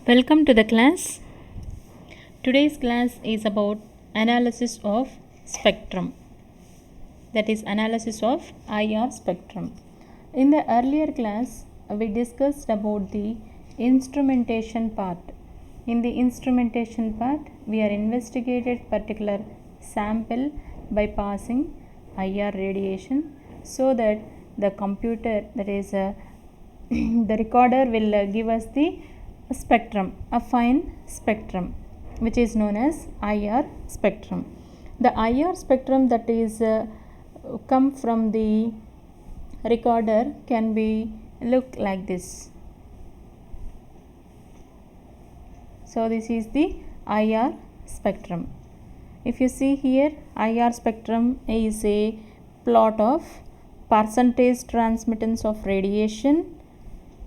Welcome to the class. Today's class is about analysis of spectrum, that is analysis of IR spectrum. In the earlier class we discussed about the instrumentation part. In the instrumentation part we are investigated particular sample by passing IR radiation so that the computer, that is the recorder, will give us the spectrum, a fine spectrum, which is known as IR spectrum. The IR spectrum that is come from the recorder can be look like this. So this is the IR spectrum. If you see here, IR spectrum is a plot of percentage transmittance of radiation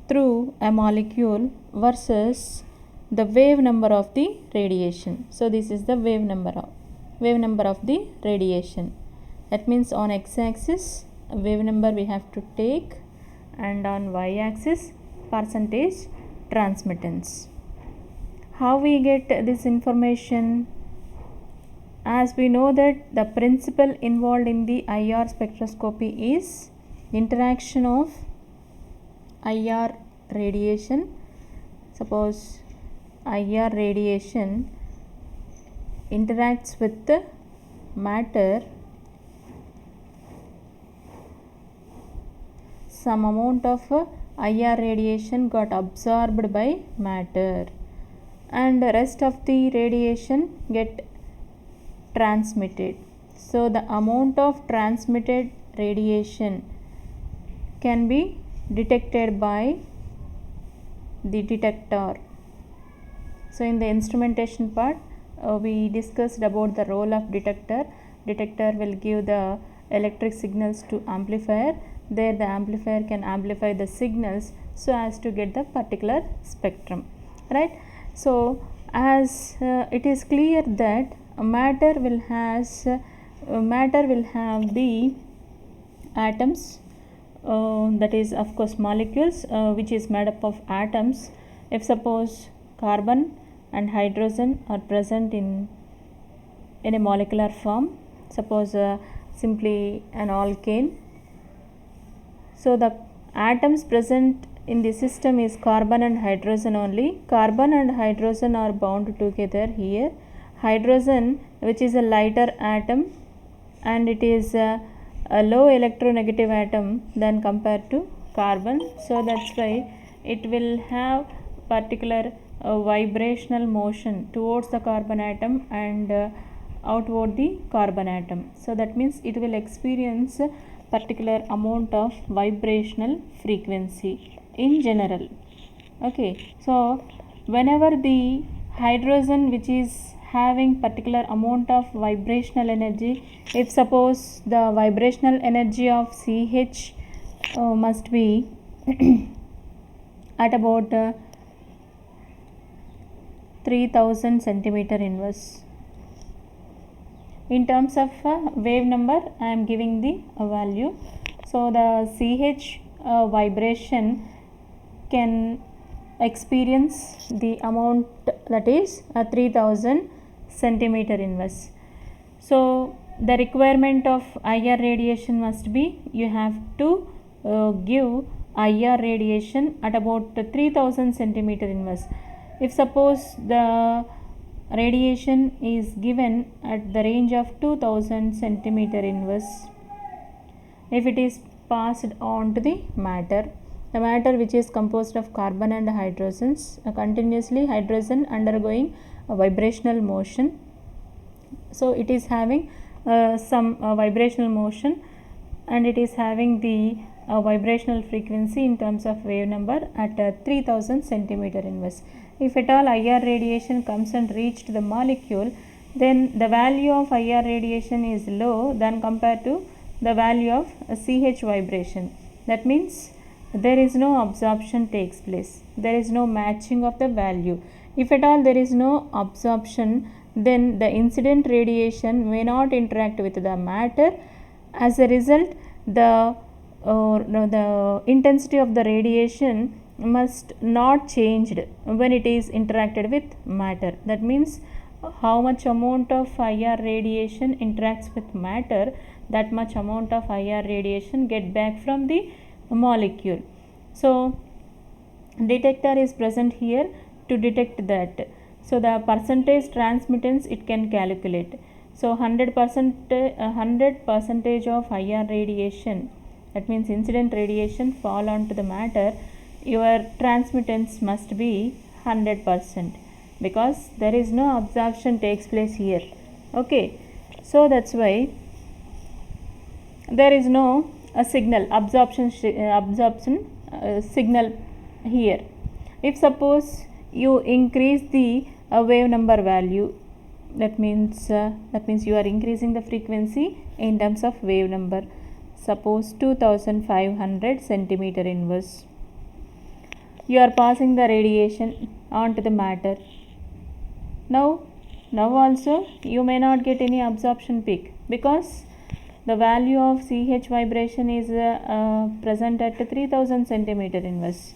through a molecule versus the wave number of the radiation. So this is the wave number of the radiation. That means on x-axis wave number we have to take, and on y-axis percentage transmittance. How we get this information? As we know that the principle involved in the IR spectroscopy is interaction of IR radiation. Suppose IR radiation interacts with the matter, some amount of IR radiation got absorbed by matter and the rest of the radiation get transmitted. So the amount of transmitted radiation can be detected by the detector. So in the instrumentation part we discussed about the role of detector. Detector will give the electric signals to amplifier. There the amplifier can amplify the signals so as to get the particular spectrum, right? So as it is clear that matter will have the atoms, that is of course molecules, which is made up of atoms. If suppose carbon and hydrogen are present in a molecular form, suppose simply an alkane, so the atoms present in the system is carbon and hydrogen only. Carbon and hydrogen are bound together here. Hydrogen, which is a lighter atom, and it is a low electronegative atom than compared to carbon, so that's why it will have particular vibrational motion towards the carbon atom and outward the carbon atom. So that means it will experience particular amount of vibrational frequency in general. Okay, so whenever the hydrogen which is having particular amount of vibrational energy, if suppose the vibrational energy of CH must be at about 3000 centimeter inverse. In terms of wave number I am giving the value. So the CH vibration can experience the amount that is 3000 centimeter inverse. So the requirement of IR radiation must be, you have to give IR radiation at about 3000 centimeter inverse. If suppose the radiation is given at the range of 2000 centimeter inverse, if it is passed on to the matter which is composed of carbon and hydrogens, continuously hydrogen undergoing a vibrational motion, so it is having some vibrational motion and it is having the vibrational frequency in terms of wave number at 3000 centimeter inverse. If at all IR radiation comes and reached the molecule, then the value of IR radiation is low than compared to the value of CH vibration. That means there is no absorption takes place, there is no matching of the value. If at all there is no absorption, then the incident radiation may not interact with the matter. As a result, the intensity of the radiation must not changed when it is interacted with matter. That means how much amount of IR radiation interacts with matter, that much amount of IR radiation get back from the molecule. So detector is present here to detect that. So the percentage transmittance it can calculate. So 100 percentage of IR radiation, that means incident radiation, fall onto the matter, your transmittance must be 100%, because there is no absorption takes place here. Okay, so that's why there is no signal absorption signal here. If suppose you increase the wave number value, that means you are increasing the frequency in terms of wave number. Suppose 2500 centimeter inverse, you are passing the radiation onto the matter. Now also you may not get any absorption peak, because the value of CH vibration is present at 3000 centimeter inverse.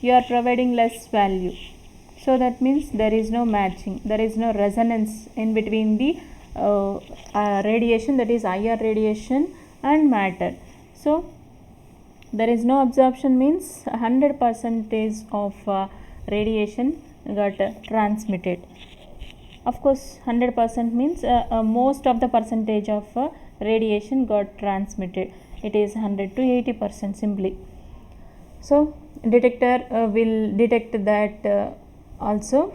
You are providing less value, so that means there is no matching, there is no resonance in between the radiation, that is IR radiation, and matter. So there is no absorption means 100% of radiation got transmitted. Of course 100% means most of the percentage of radiation got transmitted, it is 100 to 80% simply. So detector will detect that also.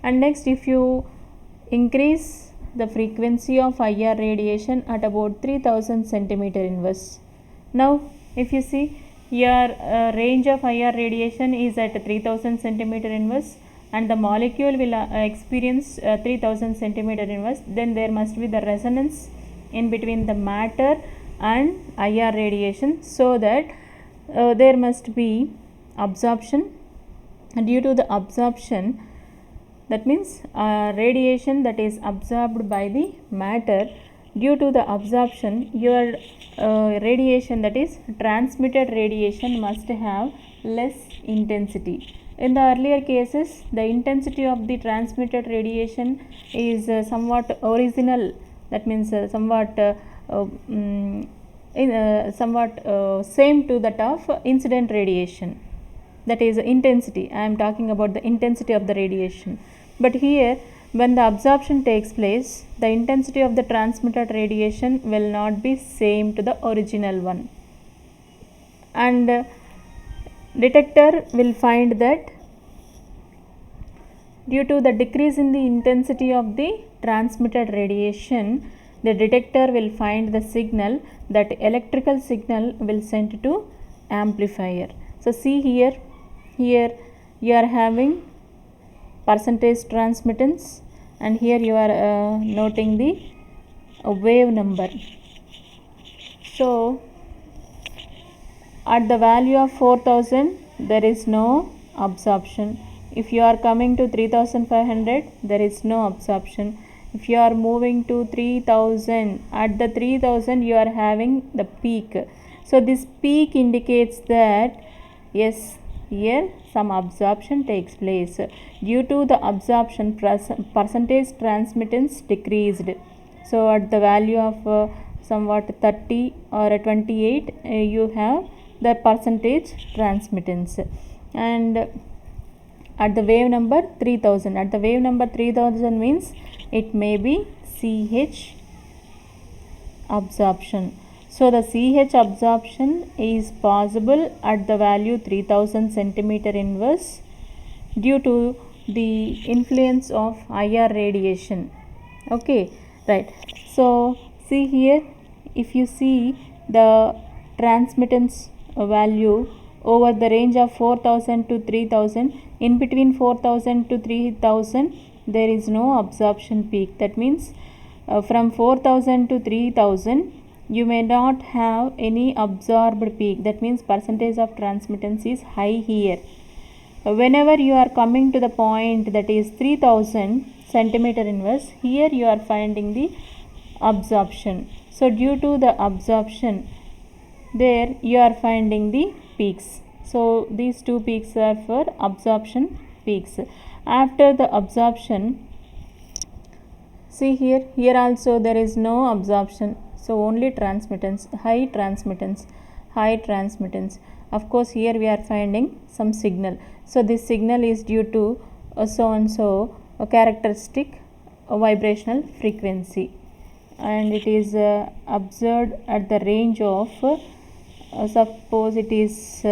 And next, if you increase the frequency of IR radiation at about 3000 centimeter inverse, now if you see your range of IR radiation is at 3000 centimeter inverse, and the molecule will experience 3000 centimeter inverse, then there must be the resonance in between the matter and IR radiation, so that there must be absorption. And due to the absorption, that means radiation that is absorbed by the matter, due to the absorption your radiation, that is transmitted radiation, must have less intensity. In the earlier cases, the intensity of the transmitted radiation is somewhat original, that means somewhat same to that of incident radiation, that is intensity. I am talking about the intensity of the radiation. But here, when the absorption takes place, the intensity of the transmitted radiation will not be same to the original one, and detector will find that due to the decrease in the intensity of the transmitted radiation, the detector will find the signal, that electrical signal will send to amplifier. So see here you are having percentage transmittance, and here you are noting the wave number. So at the value of 4000 there is no absorption. If you are coming to 3500, there is no absorption. If you are moving to 3000, at the 3000 you are having the peak. So this peak indicates that yes, here some absorption takes place. Due to the absorption, percentage transmittance decreased. So at the value of somewhat 30 or 28, you have the percentage transmittance. And at the wave number 3000, at the wave number 3000 means it may be CH absorption. So the CH absorption is possible at the value 3000 centimeter inverse due to the influence of IR radiation. Okay, right. So see here, if you see the transmittance value over the range of 4000 to 3000, in between 4000 to 3000 there is no absorption peak. That means from 4000 to 3000 you may not have any absorbed peak. That means percentage of transmittance is high here. Whenever you are coming to the point that is 3000 centimeter inverse, here you are finding the absorption. So due to the absorption, there you are finding the peaks. So these two peaks are for absorption peaks. After the absorption, see here also there is no absorption, so only transmittance, high transmittance. Of course here we are finding some signal, so this signal is due to so and so a characteristic vibrational frequency, and it is observed at the range of suppose it is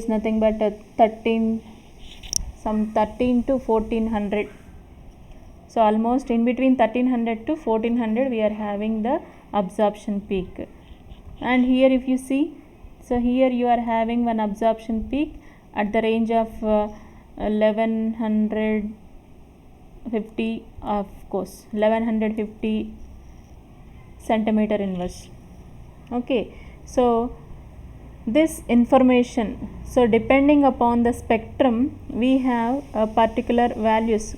nothing but 13 to 1400. So almost in between 1300 to 1400 we are having the absorption peak. And here if you see, so here you are having one absorption peak at the range of 1150, of course 1150 centimeter inverse. Okay, so this information, so depending upon the spectrum we have particular values.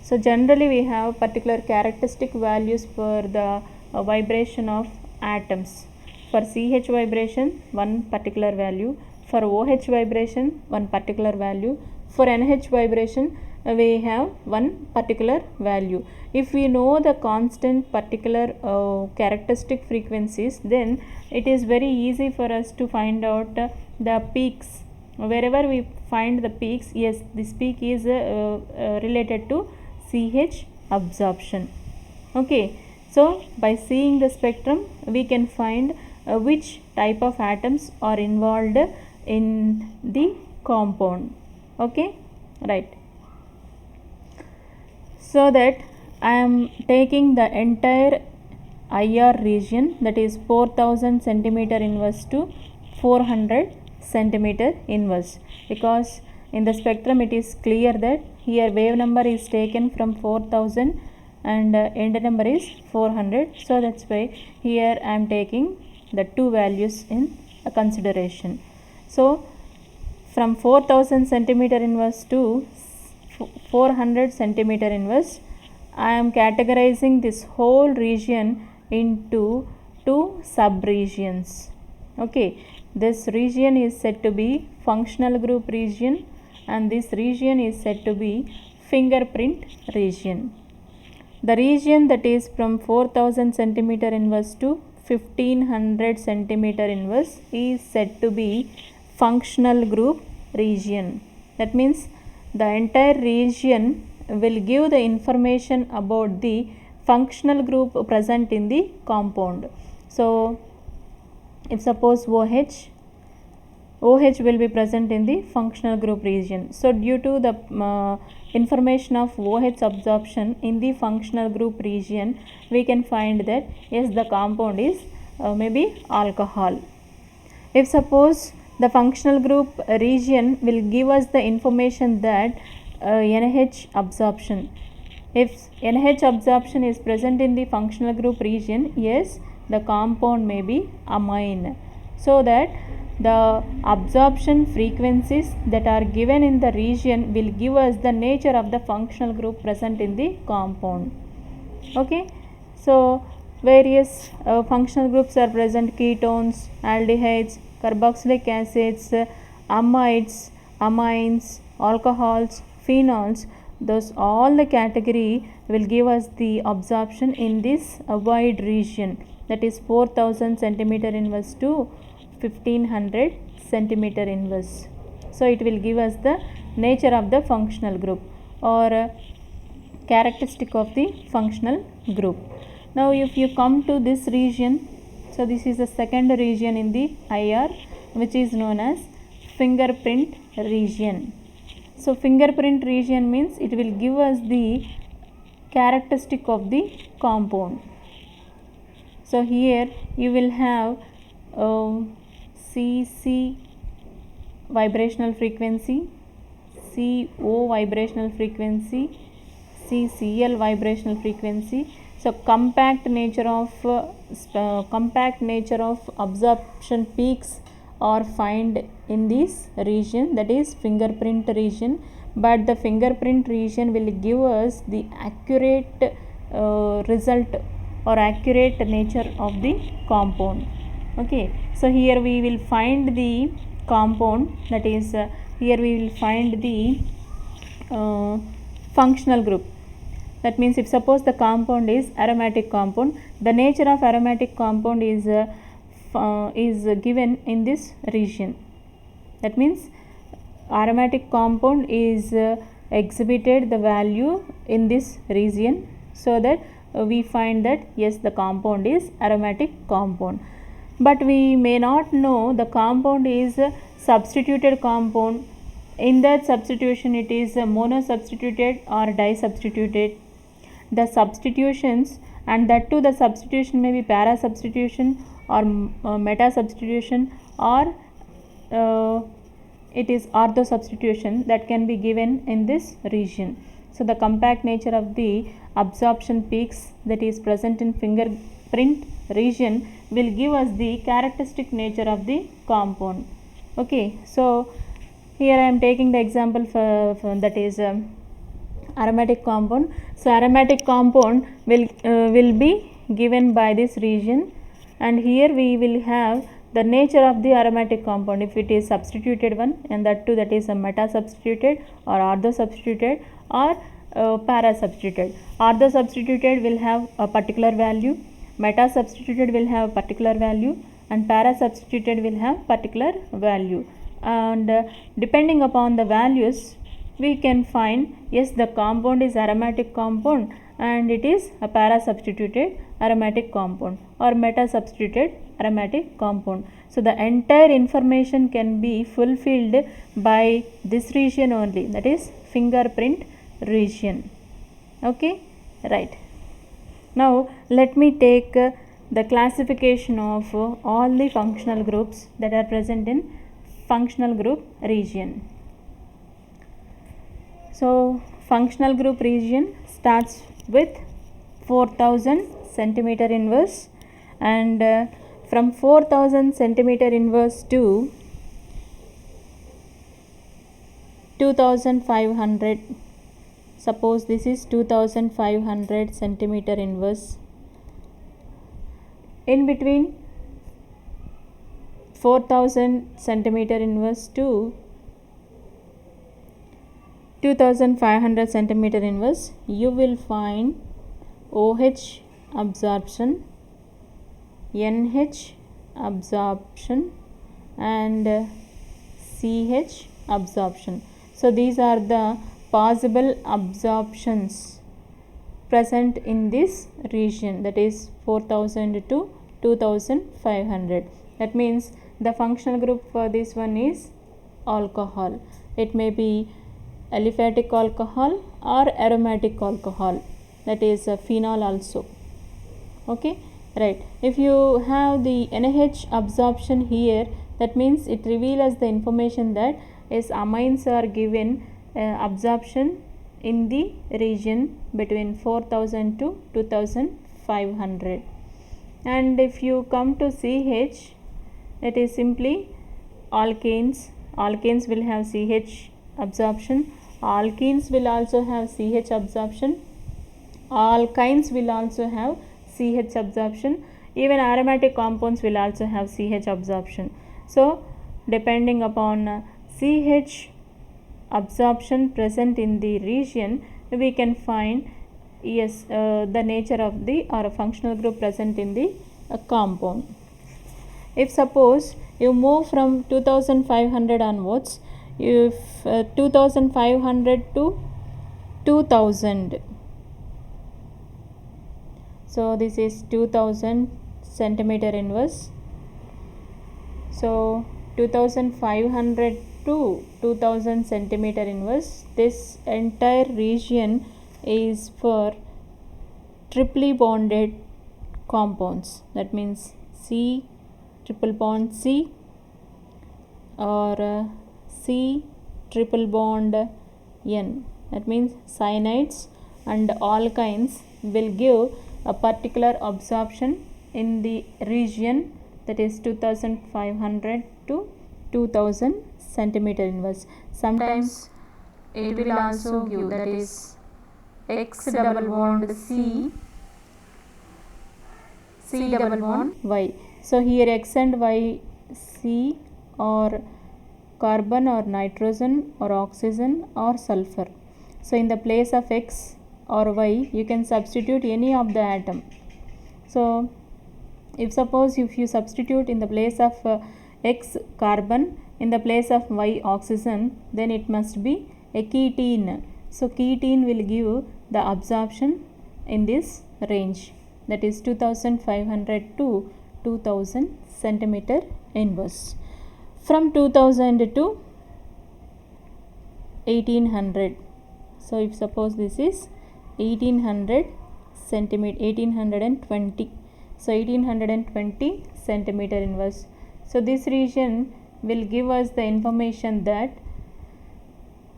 So generally we have particular characteristic values for the vibration of atoms. For CH vibration one particular value, for OH vibration one particular value, for NH vibration we have one particular value. If we know the constant particular characteristic frequencies, then it is very easy for us to find out the peaks. Wherever we find the peaks, yes, this peak is related to CH absorption. Okay, so by seeing the spectrum we can find which type of atoms are involved in the compound. Okay, right. So that I am taking the entire IR region, that is 4000 centimeter inverse to 400 centimeter inverse, because in the spectrum it is clear that here wave number is taken from 4000 and end number is 400. So that's why here I am taking the two values in consideration. So from 4000 centimeter inverse to 400 centimeter inverse, I am categorizing this whole region into two sub-regions. Okay, this region is said to be functional group region and this region is said to be fingerprint region. The region that is from 4000 centimeter inverse to 1500 centimeter inverse is said to be functional group region. That means the entire region will give the information about the functional group present in the compound. So if suppose OH will be present in the functional group region. So due to the information of OH absorption in the functional group region, we can find that yes, the compound is maybe alcohol. If suppose the functional group region will give us the information that NH absorption. If NH absorption is present in the functional group region, yes, the compound may be amine. So that the absorption frequencies that are given in the region will give us the nature of the functional group present in the compound. Okay, so various functional groups are present: ketones, aldehydes, carboxylic acids, amides, amines, alcohols, phenols. Those all the category will give us the absorption in this wide region, that is 4000 centimeter inverse to 1500 centimeter inverse. So it will give us the nature of the functional group or characteristic of the functional group. Now if you come to this region, so this is the second region in the IR, which is known as fingerprint region. So fingerprint region means it will give us the characteristic of the compound. So here you will have CC vibrational frequency, CO vibrational frequency, CCl vibrational frequency. So compact nature of absorption peaks are found in this region, that is fingerprint region. But the fingerprint region will give us the accurate result or accurate nature of the compound. Okay, So here we will find the compound, that is here we will find the functional group. That means if suppose the compound is aromatic compound, the nature of aromatic compound is given in this region. That means aromatic compound is exhibited the value in this region, so that we find that yes, the compound is aromatic compound. But we may not know the compound is substituted compound. In that substitution it is mono substituted or di substituted. The substitutions, and that too the substitution may be para substitution or meta substitution, or it is ortho substitution that can be given in this region. So the compact nature of the absorption peaks that is present in fingerprint region will give us the characteristic nature of the compound. Okay, so here I am taking the example for that is aromatic compound. So aromatic compound will be given by this region, and here we will have the nature of the aromatic compound, if it is substituted one, and that too that is a meta substituted or ortho substituted or para substituted. Ortho substituted will have a particular value, meta substituted will have particular value, and para substituted will have particular value, and depending upon the values we can find yes, the compound is aromatic compound and it is a para substituted aromatic compound or meta substituted aromatic compound. So the entire information can be fulfilled by this region only, that is fingerprint region. Okay, right. Now let me take the classification of all the functional groups that are present in functional group region. So functional group region starts with 4000 centimeter inverse, and from 4000 centimeter inverse to 2500. Suppose this is 2500 centimeter inverse. In between 4000 centimeter inverse to 2500 centimeter inverse, you will find OH absorption, NH absorption, and CH absorption. So these are the possible absorptions present in this region, that is 4000 to 2500. That means the functional group for this one is alcohol. It may be aliphatic alcohol or aromatic alcohol, that is a phenol also. Okay, right. If you have the NH absorption here, that means it reveals the information that yes, amines are given absorption in the region between 4000 to 2500. And if you come to CH, it is simply alkanes. Alkanes will have CH absorption, alkenes will also have CH absorption, alkynes will also have CH absorption, even aromatic compounds will also have CH absorption. So depending upon CH absorption present in the region, we can find yes, the nature of the or a functional group present in the compound. If suppose you move from 2500 onwards, if 2500 to 2000, so this is 2000 centimeter inverse. So 2500 to 2000 centimeter inverse, this entire region is for triply bonded compounds. That means C triple bond C or C triple bond N. That means cyanides and alkynes will give a particular absorption in the region, that is 2500 to 2000 centimeter inverse. Sometimes it will also give, that is X double bond C, C double bond Y. So here X and Y C or carbon or nitrogen or oxygen or sulfur. So in the place of X or Y you can substitute any of the atom. So if you substitute in the place of X carbon, in the place of Y oxygen, then it must be a ketene. So ketene will give the absorption in this range, that is 2500 to 2000 centimeter inverse. From 2000 to 1800. So if suppose this is 1800 centimeter, 1820. So 1820 centimeter inverse. So this region will give us the information that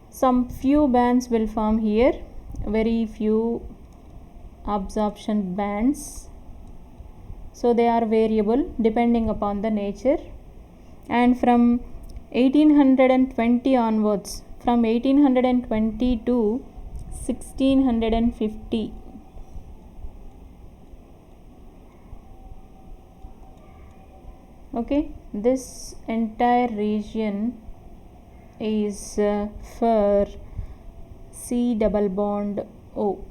some few bands will form here, very few absorption bands. So they are variable depending upon the nature. And from 1820 onwards, from 1820 to 1650, okay, this entire region is for C double bond O.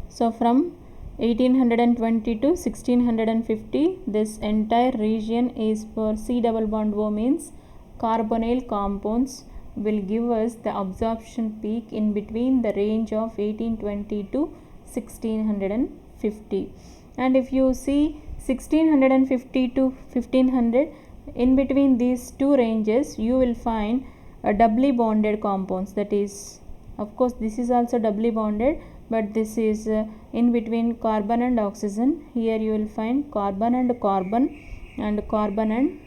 So from 1820 to 1650, this entire region is for C double bond O, means carbonyl compounds will give us the absorption peak in between the range of 1820 to 1650. And if you see 1650 to 1500, in between these two ranges you will find a doubly bonded compounds, that is, of course this is also doubly bonded, but this is in between carbon and oxygen. Here you will find carbon and carbon and carbon and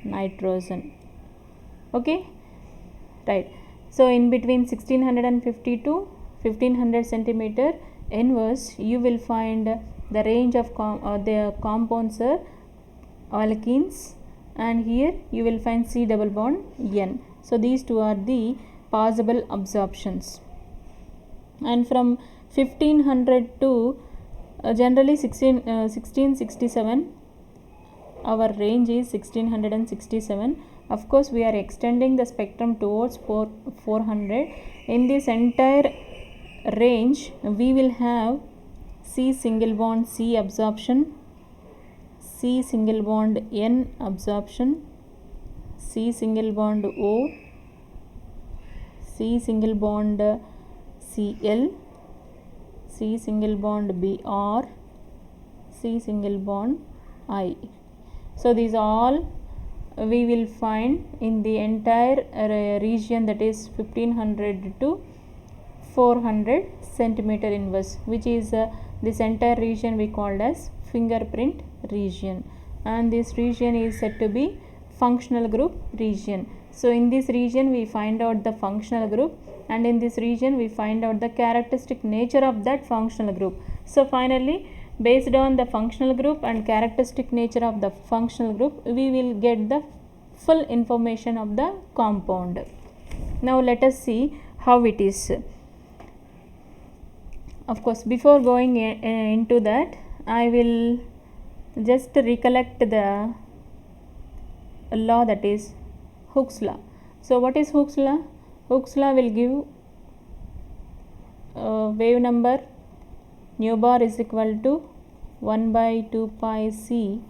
nitrogen. Okay, right. So in between 1650 to 1500 centimeter inverse you will find the range of the compounds are alkenes, and here you will find C double bond N. So these two are the possible absorptions. And from 1500 to generally 1667, our range is 1667. Of course we are extending the spectrum towards 400. In this entire range we will have C single bond C absorption, C single bond N absorption, C single bond O, C single bond Cl, C single bond Br, C single bond I. So these all we will find in the entire region, that is 1500 to 400 centimeter inverse, which is this entire region we called as fingerprint region, and this region is said to be functional group region. So in this region we find out the functional group, and in this region we find out the characteristic nature of that functional group. So finally, based on the functional group and characteristic nature of the functional group, we will get the full information of the compound. Now let us see how it is. Of course, before going into that, I will just recollect the law, that is Hooke's law. So what is Hooke's law? Hooke's law will give wave number nu bar is equal to 1 by 2 pi c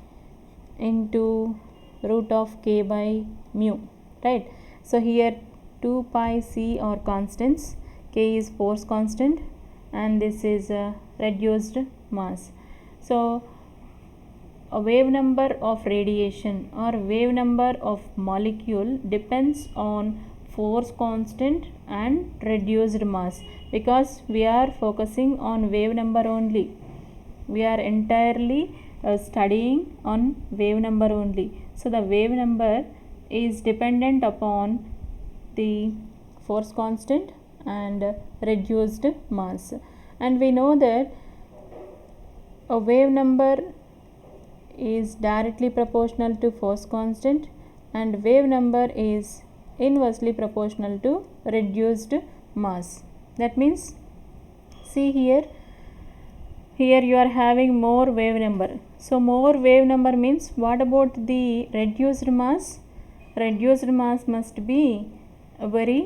into root of k by mu, right? So here 2 pi c are constants, k is force constant, and this is a reduced mass. So a wave number of radiation or wave number of molecule depends on force constant and reduced mass, because we are focusing on wave number only. We are entirely studying on wave number only. So the wave number is dependent upon the force constant and reduced mass, and we know that a wave number is directly proportional to force constant and wave number is inversely proportional to reduced mass. That means, see here here you are having more wave number. So more wave number means what about the reduced mass? Reduced mass must be very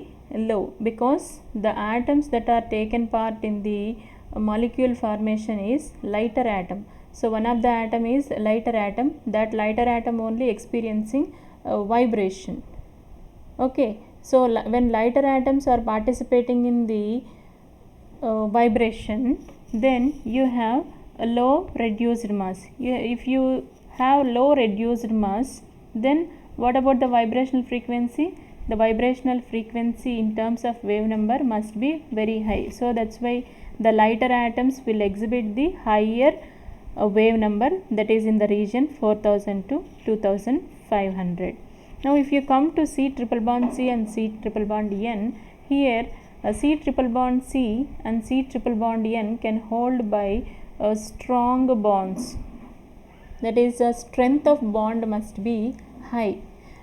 low because the atoms that are taken part in the molecule formation is lighter atom. So one of the atom is lighter atom, that lighter atom only experiencing vibration. Okay, so when lighter atoms are participating in the vibration, then you have a low reduced mass. If you have low reduced mass, then what about the vibrational frequency? The vibrational frequency in terms of wave number must be very high. So that's why the lighter atoms will exhibit the higher wave number, that is in the region 4000 to 2500. Now if you come to C triple bond C and C triple bond N, here C triple bond C and C triple bond N can hold by strong bonds. That is, the strength of bond must be high.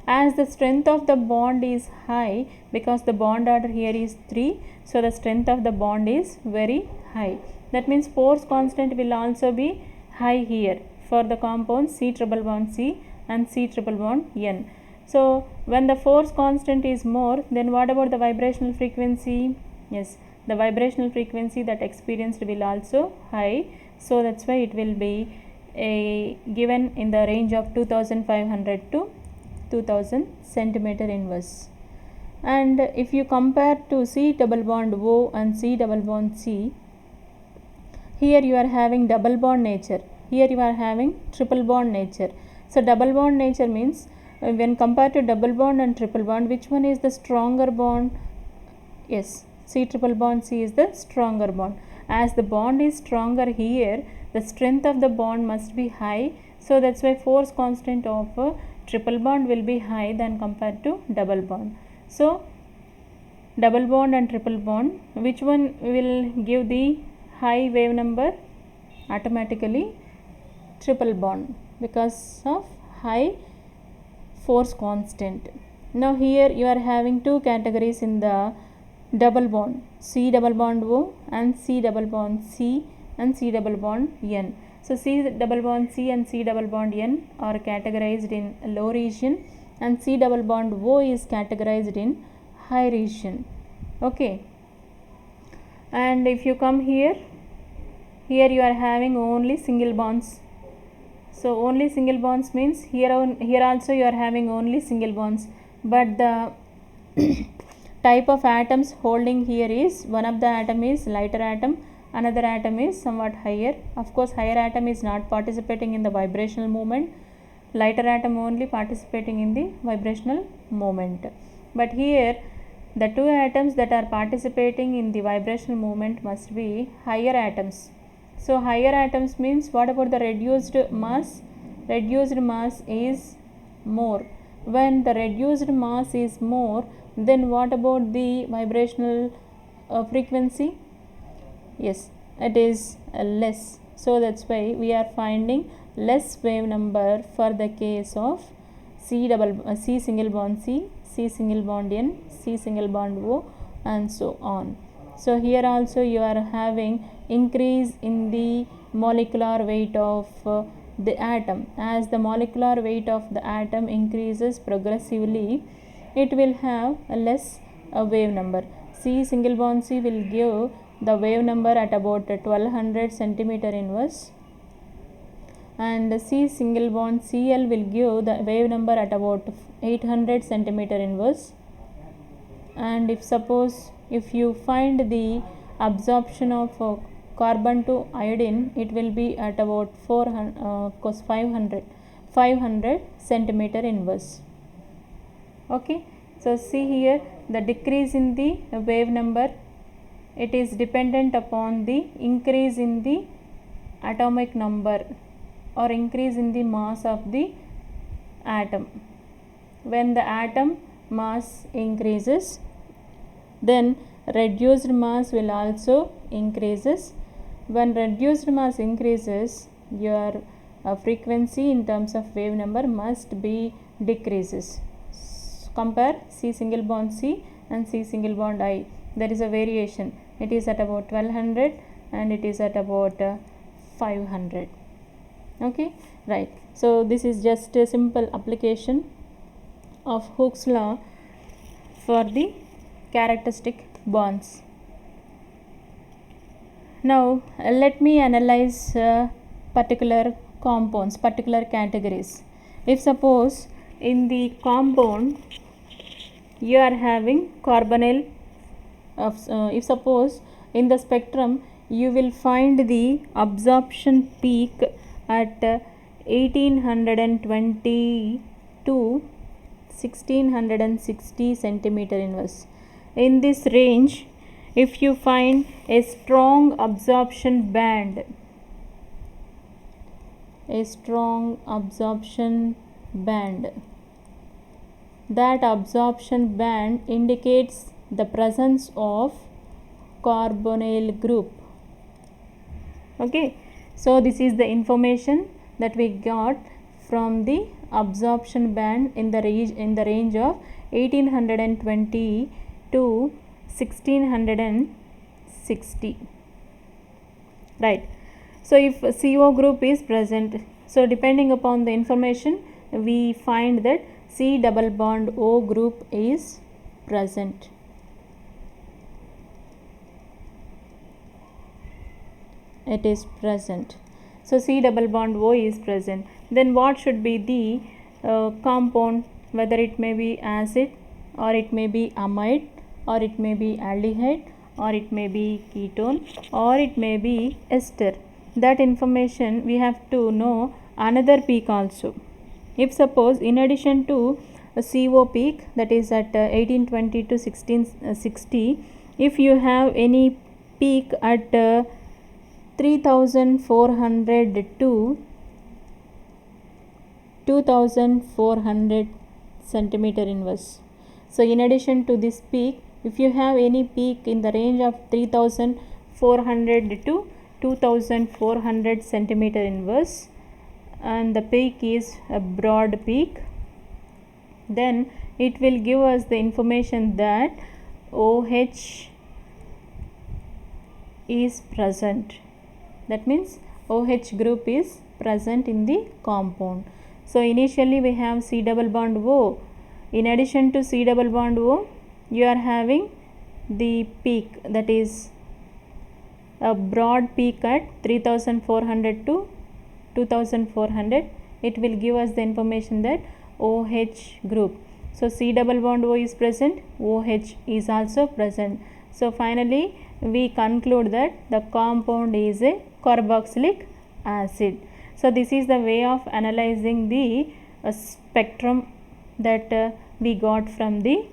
As the strength of the bond is high, because the bond order here is 3, so the strength of the bond is very high. That means force constant will also be high here for the compounds C triple bond C and C triple bond N. So when the force constant is more, then what about the vibrational frequency? Yes, the vibrational frequency that experienced will also high. So that's why it will be given in the range of 2500 to 2000 centimeter inverse. And if you compare to C double bond O and C double bond C, here you are having double bond nature, here you are having triple bond nature. So double bond nature means when compared to double bond and triple bond, which one is the stronger bond? Yes, C triple bond C is the stronger bond. As the bond is stronger here, the strength of the bond must be high. So that's why force constant of triple bond will be high than compared to double bond. So double bond and triple bond, which one will give the high wave number? Automatically triple bond, because of high force constant. Now here you are having two categories in the double bond, C double bond O and C double bond C and C double bond N. So C double bond C and C double bond N are categorized in low region, and C double bond O is categorized in high region. Okay, and if you come here, here you are having only single bonds. So only single bonds means here also you are having only single bonds, but the type of atoms holding here is, one of the atom is lighter atom, another atom is somewhat higher. Of course higher atom is not participating in the vibrational movement, lighter atom only participating in the vibrational movement. But here the two atoms that are participating in the vibrational movement must be higher atoms. So higher atoms means what about the reduced mass? Reduced mass is more. When the reduced mass is more, then what about the vibrational frequency? Yes, it is less. So that's why we are finding less wave number for the case of C single bond C, C single bond N, C single bond O, and so on. So here also you are having increase in the molecular weight of the atom. As the molecular weight of the atom increases progressively, it will have a less wave number. C single bond C will give the wave number at about 1200 centimeter inverse, and C single bond Cl will give the wave number at about 800 centimeter inverse. And if you find the absorption of carbon to iodine, it will be at about 500 centimeter inverse. Okay, so see here the decrease in the wave number, it is dependent upon the increase in the atomic number or increase in the mass of the atom. When the atom mass increases, then reduced mass will also increases. When reduced mass increases, your frequency in terms of wave number must be decreases. Compare C single bond C and C single bond I. There is a variation. It is at about 1200 and it is at about 500. Okay, right. So this is just a simple application of Hooke's law for the characteristic bonds. Now let me analyze particular compounds, particular categories. If suppose in the compound you are having carbonyl of if suppose in the spectrum you will find the absorption peak at 1820 to 1660 centimeter inverse. In this range, if you find a strong absorption band, that absorption band indicates the presence of carbonyl group. Okay, so this is the information that we got from the absorption band in the range of 1820 to 1660, right. So if CO group is present, so depending upon the information we find that C double bond O group is present. It is present. So C double bond O is present. Then what should be the compound, whether it may be acid or it may be amide or it may be aldehyde or it may be ketone or it may be ester. That information we have to know another peak also. If suppose in addition to a CO peak, that is at 1820 to 1660, if you have any peak at 3400 to 2400 centimeter inverse. So in addition to this peak, if you have any peak in the range of 3400 to 2400 centimeter inverse and the peak is a broad peak, then it will give us the information that OH is present. That means OH group is present in the compound. So initially we have C double bond O. In addition to C double bond O, you are having the peak, that is a broad peak at 3400 to 2400. It will give us the information that OH group. So C double bond O is present, OH is also present. So finally we conclude that the compound is a carboxylic acid. So this is the way of analyzing the spectrum that we got from the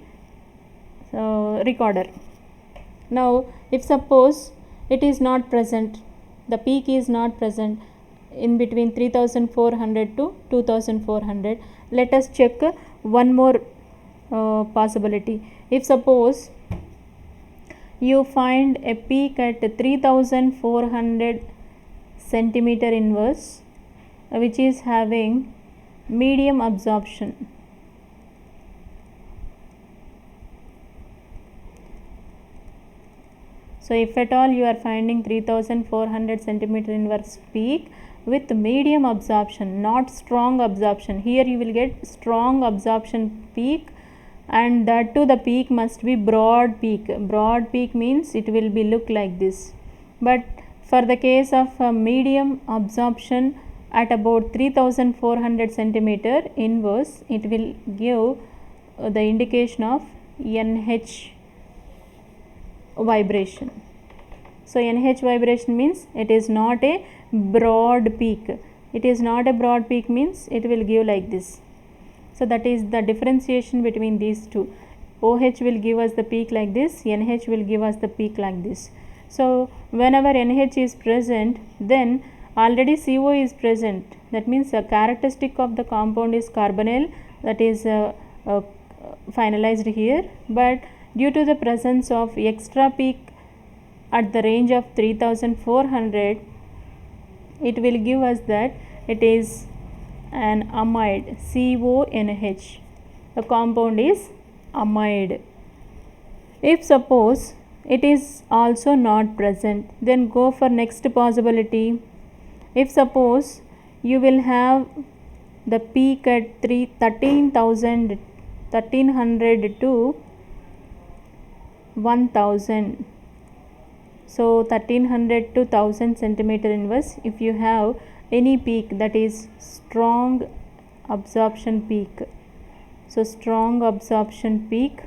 recorder. Now if suppose it is not present, the peak is not present in between 3400 to 2400, let us check one more possibility. If suppose you find a peak at 3400 centimeter inverse which is having medium absorption. So if at all you are finding 3400 centimeter inverse peak with medium absorption, not strong absorption, here you will get strong absorption peak, and that too the peak must be broad peak. Broad peak means it will be look like this, but for the case of medium absorption at about 3400 centimeter inverse, it will give the indication of NH vibration. So NH vibration means it is not a broad peak. It is not a broad peak means it will give like this. So that is the differentiation between these two. OH will give us the peak like this, NH will give us the peak like this. So whenever NH is present, then already CO is present. That means the characteristic of the compound is carbonyl, that is finalized here, but due to the presence of extra peak at the range of 3400, it will give us that it is an amide, CONH. The compound is amide. If suppose it is also not present, then go for next possibility. If suppose you will have the peak at 1300 to 1000, so 1300 to 1000 centimeter inverse, if you have any peak, that is strong absorption peak, so strong absorption peak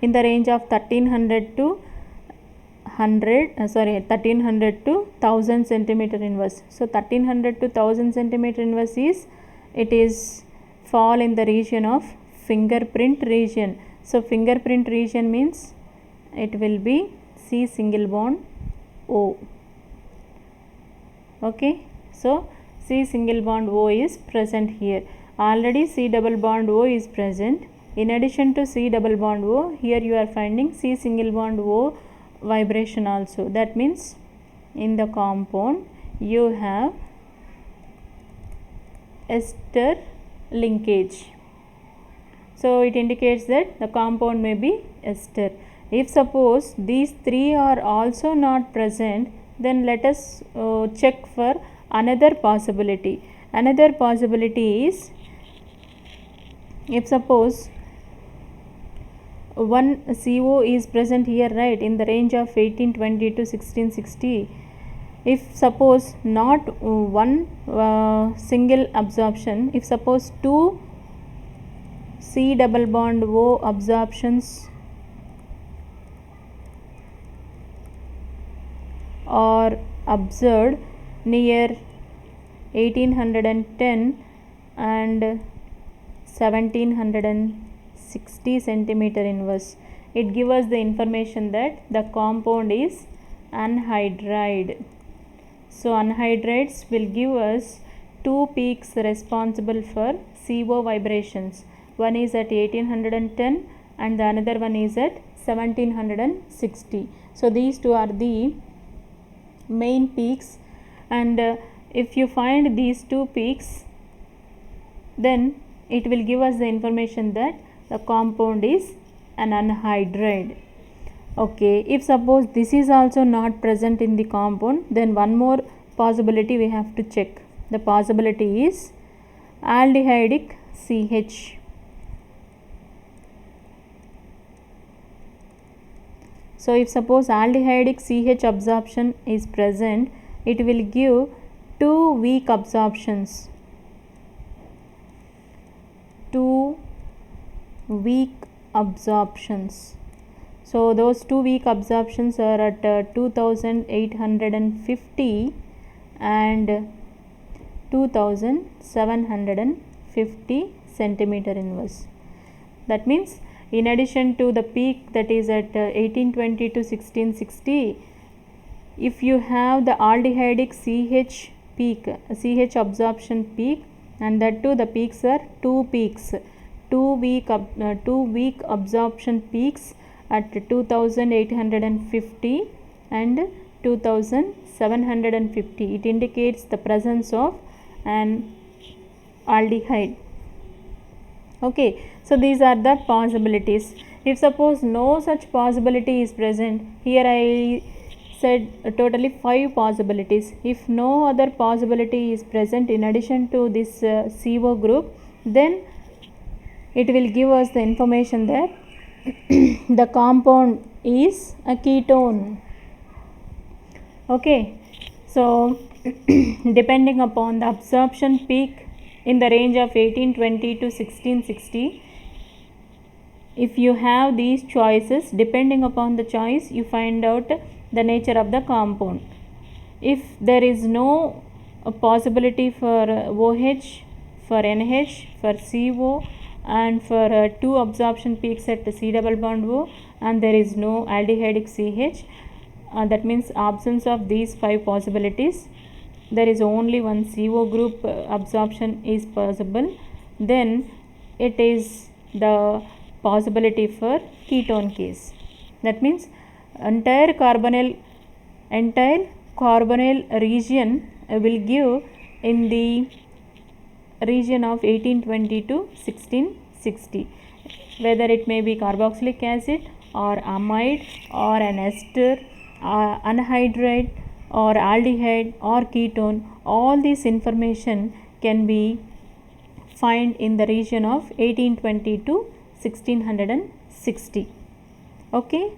in the range of 1300 to 1300 to 1000 centimeter inverse. So 1300 to 1000 centimeter inverse is, it is fall in the region of fingerprint region. So fingerprint region means it will be C single bond O. Okay, so C single bond O is present here. Already C double bond O is present. In addition to C double bond O, here you are finding C single bond O vibration also. That means in the compound you have ester linkage. So it indicates that the compound may be ester. If suppose these three are also not present, then let us check for another possibility. Another possibility is, if suppose one CO is present here, right, in the range of 1820 to 1660. If suppose not one single absorption, if suppose two C double bond O absorptions are observed near 1810 and 1760 centimeter inverse, it gives us the information that the compound is anhydride. So anhydrides will give us two peaks responsible for CO vibrations. One is at 1810 and the another one is at 1760. So these two are the main peaks, and if you find these two peaks, then it will give us the information that the compound is an anhydride. Okay, if suppose this is also not present in the compound, then one more possibility we have to check. The possibility is aldehydic CH. So if suppose aldehydic CH absorption is present, it will give two weak absorptions. Two weak absorptions. So those two weak absorptions are at 2850 and 2750 centimeter inverse. That means in addition to the peak that is at 1820 to 1660, if you have the aldehydic CH peak, CH absorption peak, and that too the peaks are two peaks, two weak absorption peaks at 2850 and 2750, it indicates the presence of an aldehyde. Okay, so these are the possibilities. If suppose no such possibility is present, here I said totally 5 possibilities. If no other possibility is present in addition to this CO group, then it will give us the information that the compound is a ketone. Okay, so depending upon the absorption peak in the range of 1820 to 1660, if you have these choices, depending upon the choice you find out the nature of the compound. If there is no possibility for OH, for NH, for CO, and for two absorption peaks at C double bond O, and there is no aldehydic CH, that means absence of these 5 possibilities, there is only one CO group absorption is possible, then it is the possibility for ketone case. That means entire carbonyl region will give in the region of 1820 to 1660, whether it may be carboxylic acid or amide or an ester, anhydride or aldehyde or ketone, all this information can be find in the region of 1820 to 1660. Okay,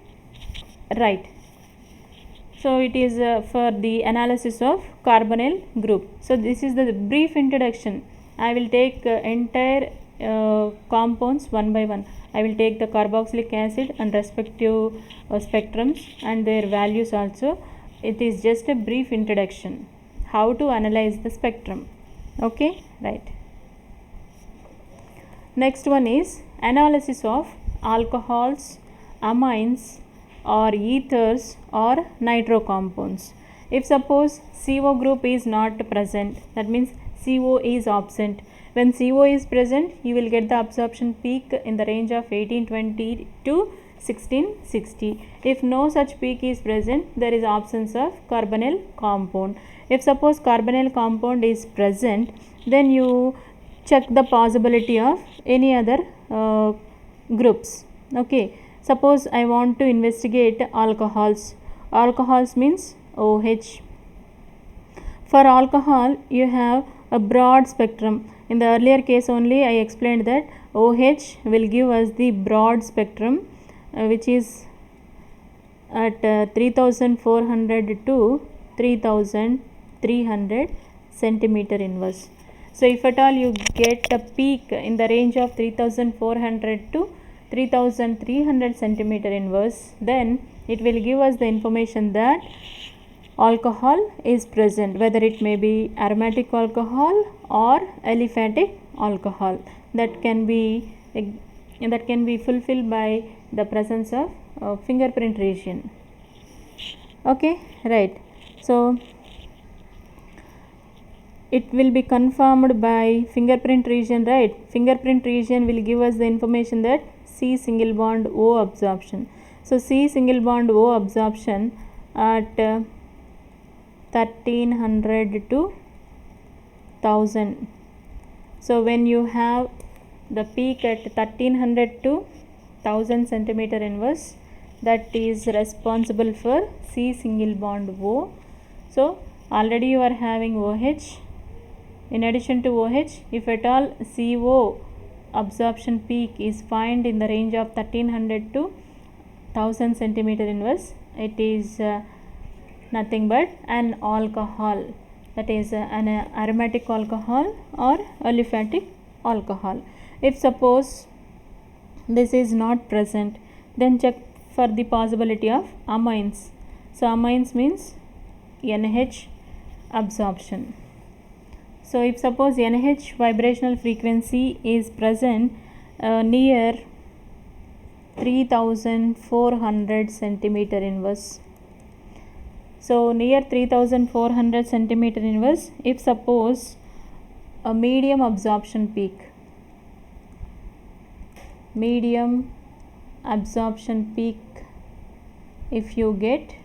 right. So it is for the analysis of carbonyl group. So this is the brief introduction. I will take entire compounds one by one. I will take the carboxylic acid and respective spectrums and their values also. It is just a brief introduction how to analyze the spectrum. Okay, right. Next one is analysis of alcohols, amines or ethers or nitro compounds. If suppose CO group is not present, that means CO is absent. When CO is present, you will get the absorption peak in the range of 1820 to 1660. If no such peak is present, there is absence of carbonyl compound. If suppose carbonyl compound is present, then you check the possibility of any other groups. Okay, suppose I want to investigate alcohols. Alcohols means OH. For alcohol, you have a broad spectrum. In the earlier case only, I explained that OH will give us the broad spectrum, which is at 3400 to 3300 centimeter inverse. So if at all you get a peak in the range of 3400 to 3300 centimeter inverse, then it will give us the information that alcohol is present, whether it may be aromatic alcohol or aliphatic alcohol. That can be fulfilled by the presence of fingerprint region. Okay, right. So it will be confirmed by fingerprint region, right? Fingerprint region will give us the information that C single bond O absorption. So C single bond O absorption at 1300 to 1000. So when you have the peak at 1300 to 1000 centimeter inverse, that is responsible for C single bond O. So already you are having OH. In addition to OH, if at all CO absorption peak is found in the range of 1300 to 1000 centimeter inverse, it is nothing but an alcohol, that is an aromatic alcohol or aliphatic alcohol. If suppose this is not present, then check for the possibility of amines. So amines means NH absorption. So if suppose NH vibrational frequency is present near 3400 centimeter inverse. So near 3400 centimeter inverse, if suppose a medium absorption peak, if you get,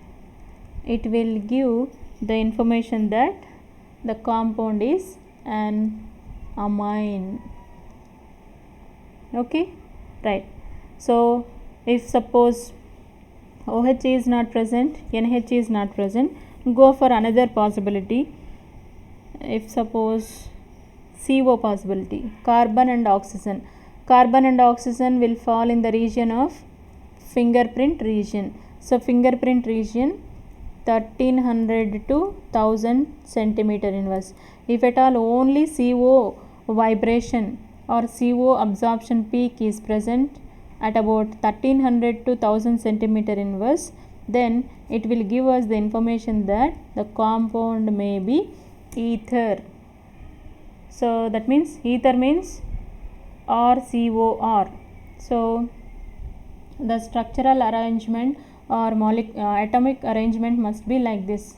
it will give the information that the compound is an amine. Okay, right. So if suppose OH is not present, NH is not present, go for another possibility. If suppose CO possibility, carbon and oxygen. Carbon and oxygen will fall in the region of fingerprint region. So fingerprint region 1300 to 1000 centimeter inverse. If at all only CO vibration or CO absorption peak is present at about 1300 to 1000 centimeter inverse, then it will give us the information that the compound may be ether. So that means ether means RCOR. So the structural arrangement or atomic arrangement must be like this: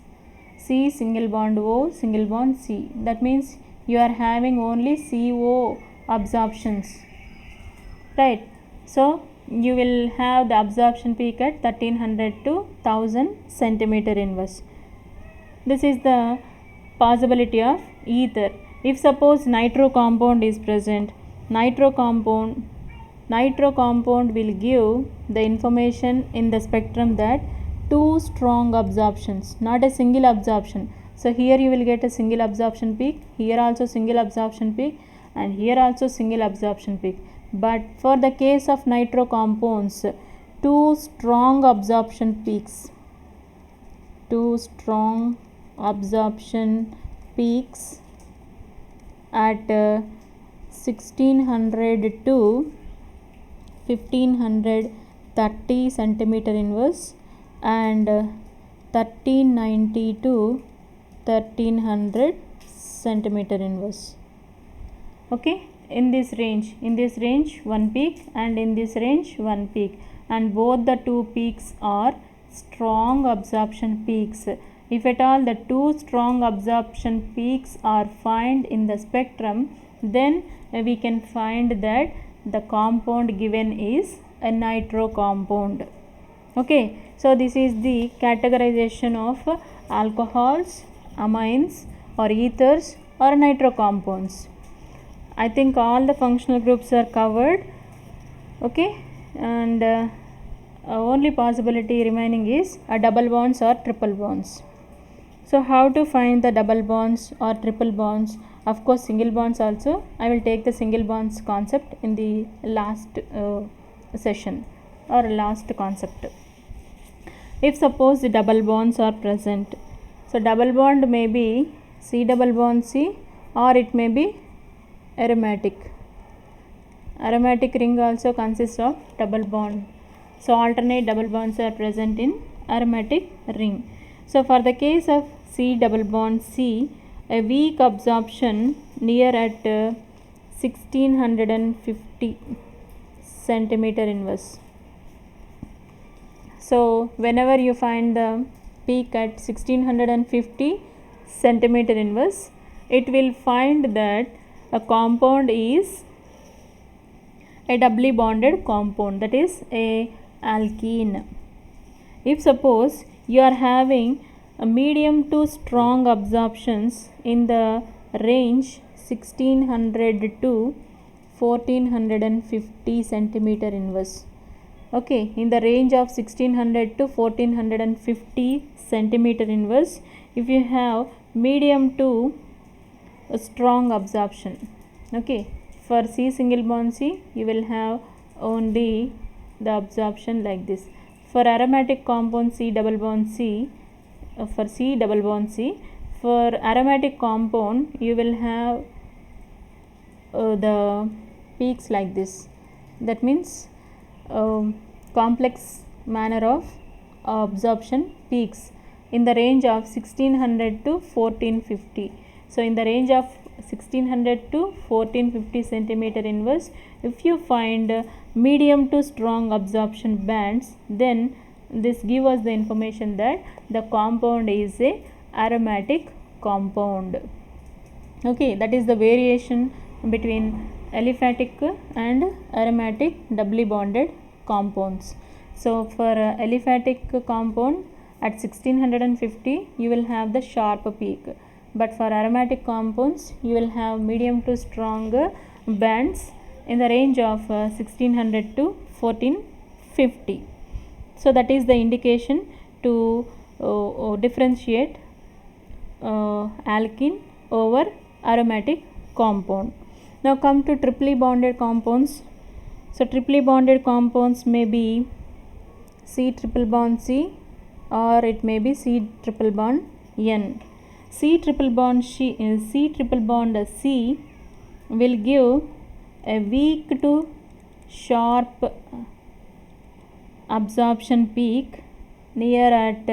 C single bond O single bond C. That means you are having only CO absorptions, right? So you will have the absorption peak at 1300 to 1000 centimeter inverse. This is the possibility of ether. If suppose nitro compound is present, nitro compound will give the information in the spectrum that two strong absorptions, not a single absorption. So here you will get a single absorption peak, here also single absorption peak, and here also single absorption peak. But for the case of nitro compounds, two strong absorption peaks, two strong absorption peaks at 1600 to 1530 centimeter inverse and 1390 to 1300 centimeter inverse. Okay, in this range one peak, and in this range one peak, and both the two peaks are strong absorption peaks. If at all the two strong absorption peaks are found in the spectrum, then we can find that the compound given is a nitro compound. Okay, so this is the categorization of alcohols, amines or ethers or nitro compounds. I think all the functional groups are covered. Okay, and only possibility remaining is a double bonds or triple bonds. So how to find the double bonds or triple bonds? Of course, single bonds also. I will take the single bonds concept in the last session or last concept. If suppose the double bonds are present, so double bond may be C double bond C, or it may be aromatic. Aromatic ring also consists of double bond. So alternate double bonds are present in aromatic ring. So for the case of C double bond C, a weak absorption near at 1650 centimeter inverse. So whenever you find the peak at 1650 centimeter inverse, it will find that a compound is a doubly bonded compound, that is a alkene. If suppose you are having a medium to strong absorptions in the range 1600 to 1450 centimeter inverse. Okay, in the range of 1600 to 1450 centimeter inverse, if you have medium to a strong absorption. Okay, for C single bond C, you will have only the absorption like this. For aromatic compound C double bond C, for C double bond C, for aromatic compound you will have the peaks like this. That means complex manner of absorption peaks in the range of 1600 to 1450. So in the range of 1600 to 1450 centimeter inverse, if you find medium to strong absorption bands, then this gives us the information that the compound is a aromatic compound. Okay, that is the variation between aliphatic and aromatic doubly bonded compounds. So for aliphatic compound at 1650 you will have the sharp peak, but for aromatic compounds you will have medium to strong bands in the range of 1600 to 1450. So that is the indication to differentiate alkene over aromatic compound. Now come to triply bonded compounds. So triply bonded compounds may be C triple bond C, or it may be C triple bond N. C triple bond C will give a weak to sharp absorption peak near at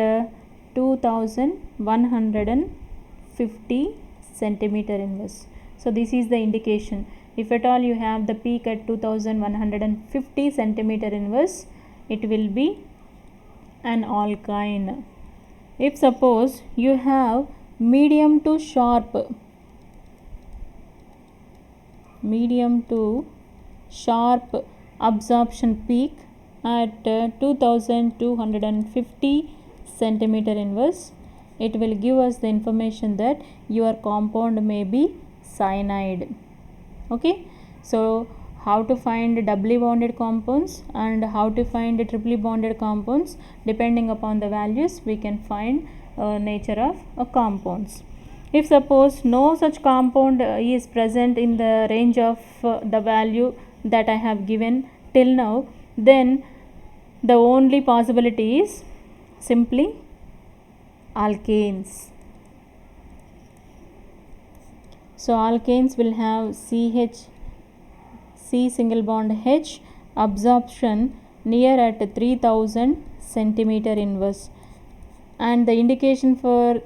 2150 centimeter inverse. So this is the indication. If at all you have the peak at 2150 centimeter inverse, it will be an alkyne. If suppose you have medium to sharp absorption peak at 2250 centimeter inverse, it will give us the information that your compound may be cyanide. Okay, so how to find doubly bonded compounds and how to find triply bonded compounds. Depending upon the values, we can find nature of compounds. If suppose no such compound is present in the range of the value that I have given till now, then the only possibility is simply alkanes. So alkanes will have CH, C single bond H, absorption near at 3000 centimeter inverse, and the indication for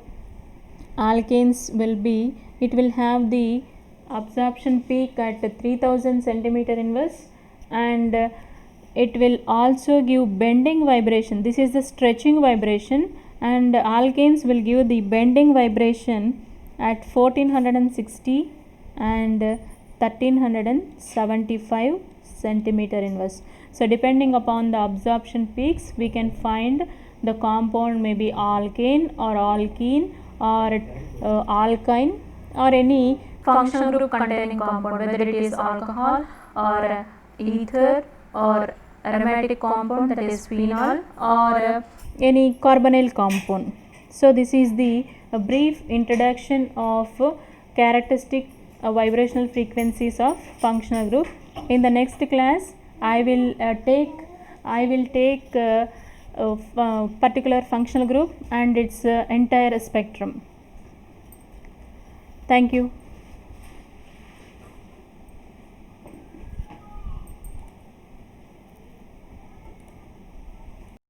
alkanes will be, it will have the absorption peak at 3000 centimeter inverse, and it will also give bending vibration. This is the stretching vibration, and alkanes will give the bending vibration at 1460 and 1375 centimeter inverse. So depending upon the absorption peaks, we can find the compound may be alkane or alkene or alkyne or any functional group containing compound, whether it is alcohol or ether or aromatic compound, that is phenol, or any carbonyl compound. So this is the brief introduction of characteristic vibrational frequencies of functional group. In the next class, I will take particular functional group and its entire spectrum. Thank you.